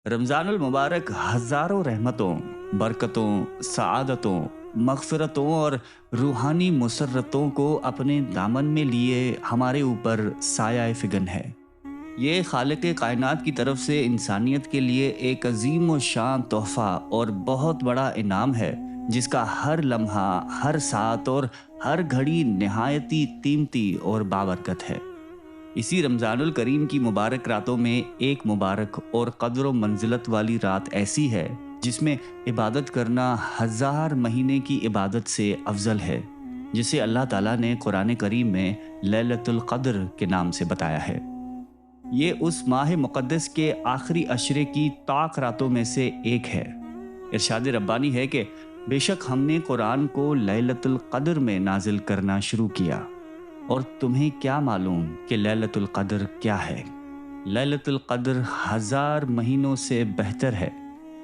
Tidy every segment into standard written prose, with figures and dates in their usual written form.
رمضان المبارک ہزاروں رحمتوں، برکتوں، سعادتوں، مغفرتوں اور روحانی مسرتوں کو اپنے دامن میں لیے ہمارے اوپر سایہ فگن ہے۔ یہ خالق کائنات کی طرف سے انسانیت کے لیے ایک عظیم و شان تحفہ اور بہت بڑا انعام ہے، جس کا ہر لمحہ، ہر ساعت اور ہر گھڑی نہایتی قیمتی اور بابرکت ہے۔ اسی رمضان الکریم کی مبارک راتوں میں ایک مبارک اور قدر و منزلت والی رات ایسی ہے جس میں عبادت کرنا ہزار مہینے کی عبادت سے افضل ہے، جسے اللہ تعالیٰ نے قرآن کریم میں لیلۃ القدر کے نام سے بتایا ہے۔ یہ اس ماہ مقدس کے آخری عشرے کی طاق راتوں میں سے ایک ہے۔ ارشاد ربانی ہے کہ بے شک ہم نے قرآن کو لیلۃ القدر میں نازل کرنا شروع کیا، اور تمہیں کیا معلوم کہ لیلۃ القدر کیا ہے؟ لیلۃ القدر ہزار مہینوں سے بہتر ہے۔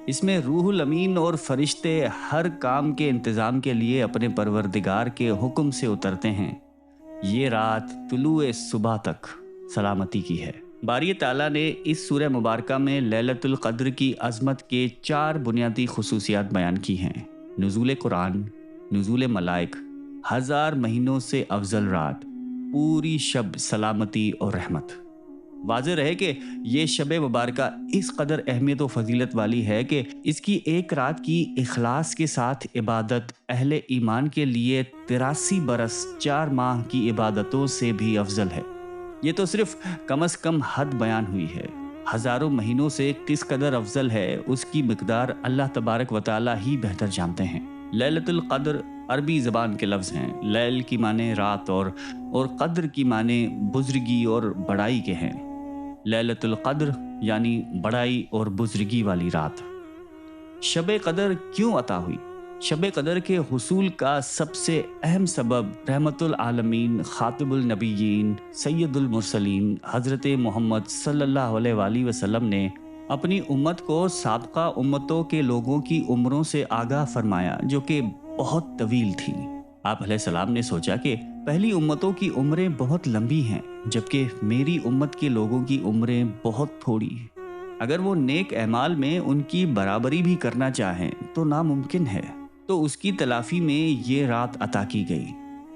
اس میں روح الامین اور فرشتے ہر کام کے انتظام کے لیے اپنے پروردگار کے حکم سے اترتے ہیں۔ یہ رات طلوع صبح تک سلامتی کی ہے۔ باری تعالیٰ نے اس سورہ مبارکہ میں لیلۃ القدر کی عظمت کے 4 بنیادی خصوصیات بیان کی ہیں: نزول قرآن، نزول ملائک، ہزار مہینوں سے افضل رات، پوری شب سلامتی اور رحمت۔ واضح رہے کہ یہ شب مبارکہ اس قدر اہمیت و فضیلت والی ہے کہ اس کی ایک رات کی اخلاص کے ساتھ عبادت اہل ایمان کے لیے 83 برس 4 ماہ کی عبادتوں سے بھی افضل ہے۔ یہ تو صرف کم از کم حد بیان ہوئی ہے۔ ہزاروں مہینوں سے کس قدر افضل ہے اس کی مقدار اللہ تبارک و تعالی ہی بہتر جانتے ہیں۔ لیلۃ القدر عربی زبان کے لفظ ہیں۔ لیل کی معنی رات اور قدر کی معنی بزرگی اور بڑائی کے ہیں۔ لیلۃ القدر یعنی بڑائی اور بزرگی والی رات۔ شب قدر کیوں عطا ہوئی؟ شب قدر کے حصول کا سب سے اہم سبب رحمت العالمین، خاتم النبیین، سید المرسلین حضرت محمد صلی اللہ علیہ وآلہ وسلم نے اپنی امت کو سابقہ امتوں کے لوگوں کی عمروں سے آگاہ فرمایا، جو کہ بہت طویل تھیں۔ آپ علیہ السلام نے سوچا کہ پہلی امتوں کی عمریں بہت لمبی ہیں، جبکہ میری امت کے لوگوں کی عمریں بہت تھوڑی۔ اگر وہ نیک اعمال میں ان کی برابری بھی کرنا چاہیں تو ناممکن ہے، تو اس کی تلافی میں یہ رات عطا کی گئی۔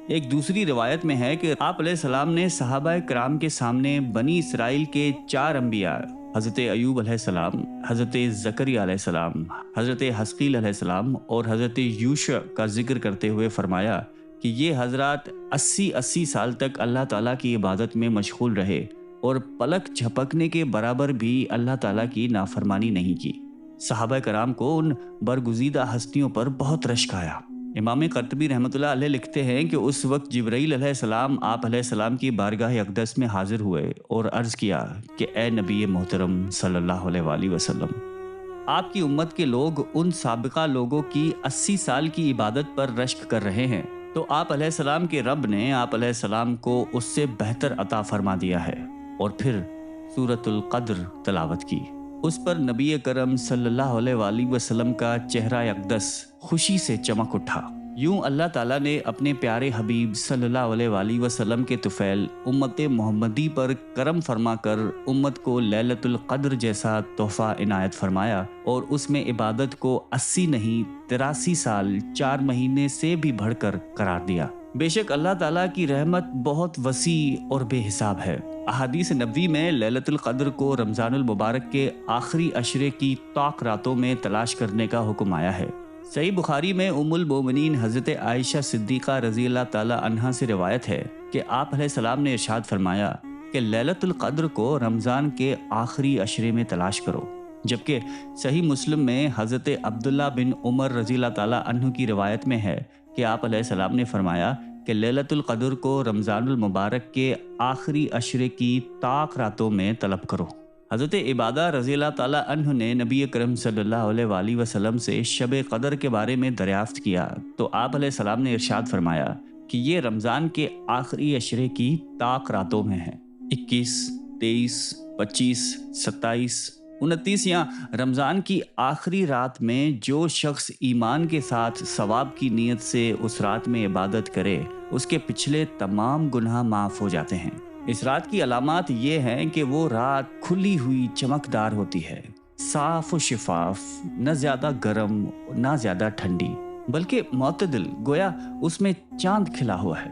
ایک دوسری روایت میں ہے کہ آپ علیہ السلام نے صحابہ کرام کے سامنے بنی اسرائیل کے 4 انبیاء، حضرت ایوب علیہ السلام، حضرت زکریا علیہ السلام، حضرت حزقیل علیہ السلام اور حضرت یوشع کا ذکر کرتے ہوئے فرمایا کہ یہ حضرات 80 سال تک اللہ تعالیٰ کی عبادت میں مشغول رہے اور پلک جھپکنے کے برابر بھی اللہ تعالیٰ کی نافرمانی نہیں کی۔ صحابہ کرام کو ان برگزیدہ ہستیوں پر بہت رشک آیا۔ امام قرطبی رحمۃ اللہ علیہ لکھتے ہیں کہ اس وقت جبرائیل علیہ السلام آپ علیہ السلام کی بارگاہ اقدس میں حاضر ہوئے اور عرض کیا کہ اے نبی محترم صلی اللہ علیہ وآلہ وسلم، آپ کی امت کے لوگ ان سابقہ لوگوں کی 80 سال کی عبادت پر رشک کر رہے ہیں، تو آپ علیہ السلام کے رب نے آپ علیہ السلام کو اس سے بہتر عطا فرما دیا ہے، اور پھر سورۃ القدر تلاوت کی۔ اس پر نبی کرم صلی اللہ علیہ وآلہ وسلم کا چہرہ اقدس خوشی سے چمک اٹھا۔ یوں اللہ تعالیٰ نے اپنے پیارے حبیب صلی اللہ علیہ وآلہ وسلم کے طفیل امت محمدی پر کرم فرما کر امت کو لیلۃ القدر جیسا تحفہ عنایت فرمایا، اور اس میں عبادت کو 80 نہیں 83 سال 4 مہینے سے بھی بڑھ کر قرار دیا۔ بے شک اللہ تعالیٰ کی رحمت بہت وسیع اور بے حساب ہے۔ احادیث نبوی میں لیلۃ القدر کو رمضان المبارک کے آخری عشرے کی طاق راتوں میں تلاش کرنے کا حکم آیا ہے۔ صحیح بخاری میں ام المومنین حضرت عائشہ صدیقہ رضی اللہ تعالی عنہا سے روایت ہے کہ آپ علیہ السلام نے ارشاد فرمایا کہ لیلۃ القدر کو رمضان کے آخری عشرے میں تلاش کرو، جبکہ صحیح مسلم میں حضرت عبداللہ بن عمر رضی اللہ تعالی عنہ کی روایت میں ہے کہ آپ علیہ السلام نے فرمایا کہ لیلۃ القدر کو رمضان المبارک کے آخری عشرے کی طاق راتوں میں طلب کرو۔ حضرت عبادہ رضی اللہ تعالی عنہ نے نبی کرم صلی اللہ علیہ وآلہ وسلم سے شب قدر کے بارے میں دریافت کیا، تو آپ علیہ السلام نے ارشاد فرمایا کہ یہ رمضان کے آخری عشرے کی طاق راتوں میں ہے۔ 21، 23، 25، 27، 29 یا رمضان کی آخری رات میں جو شخص ایمان کے ساتھ ثواب کی نیت سے اس رات میں عبادت کرے، اس کے پچھلے تمام گناہ معاف ہو جاتے ہیں۔ اس رات کی علامات یہ ہیں کہ وہ رات کھلی ہوئی چمکدار ہوتی ہے، صاف و شفاف، نہ زیادہ گرم نہ زیادہ ٹھنڈی، بلکہ معتدل، گویا اس میں چاند کھلا ہوا ہے۔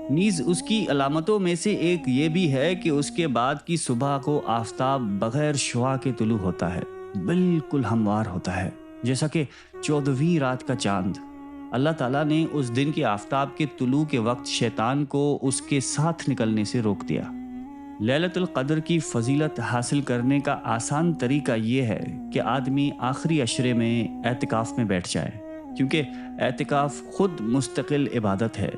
نیز اس کی علامتوں میں سے ایک یہ بھی ہے کہ اس کے بعد کی صبح کو آفتاب بغیر شعاع کے طلوع ہوتا ہے، بالکل ہموار ہوتا ہے، جیسا کہ 14ویں رات کا چاند۔ اللہ تعالیٰ نے اس دن کے آفتاب کے طلوع کے وقت شیطان کو اس کے ساتھ نکلنے سے روک دیا۔ لیلۃ القدر کی فضیلت حاصل کرنے کا آسان طریقہ یہ ہے کہ آدمی آخری عشرے میں اعتکاف میں بیٹھ جائے، کیونکہ اعتکاف خود مستقل عبادت ہے۔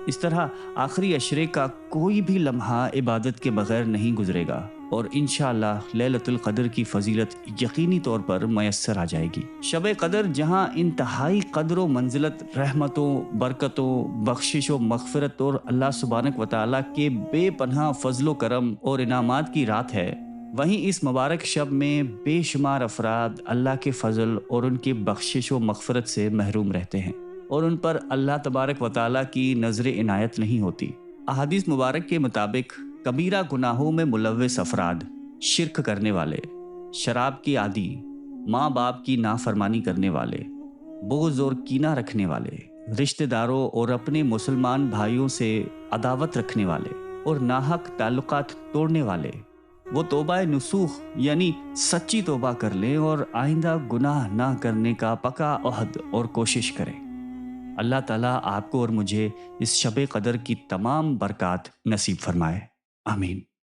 اس طرح آخری عشرے کا کوئی بھی لمحہ عبادت کے بغیر نہیں گزرے گا، اور انشاءاللہ لیلۃ القدر کی فضیلت یقینی طور پر میسر آ جائے گی۔ شب قدر جہاں انتہائی قدر و منزلت، رحمتوں، برکتوں، بخشش و مغفرت اور اللہ سبحانہ و تعالیٰ کے بے پناہ فضل و کرم اور انعامات کی رات ہے، وہیں اس مبارک شب میں بے شمار افراد اللہ کے فضل اور ان کی بخشش و مغفرت سے محروم رہتے ہیں، اور ان پر اللہ تبارک و تعالیٰ کی نظر عنایت نہیں ہوتی۔ احادیث مبارک کے مطابق کبیرہ گناہوں میں ملوث افراد، شرک کرنے والے، شراب کی عادی، ماں باپ کی نافرمانی کرنے والے، بغض اور کینہ رکھنے والے، رشتہ داروں اور اپنے مسلمان بھائیوں سے عداوت رکھنے والے اور ناحق تعلقات توڑنے والے، وہ توبہ نصوح یعنی سچی توبہ کر لیں اور آئندہ گناہ نہ کرنے کا پکا عہد اور کوشش کریں۔ اللہ تعالیٰ آپ کو اور مجھے اس شب قدر کی تمام برکات نصیب فرمائے، آمین۔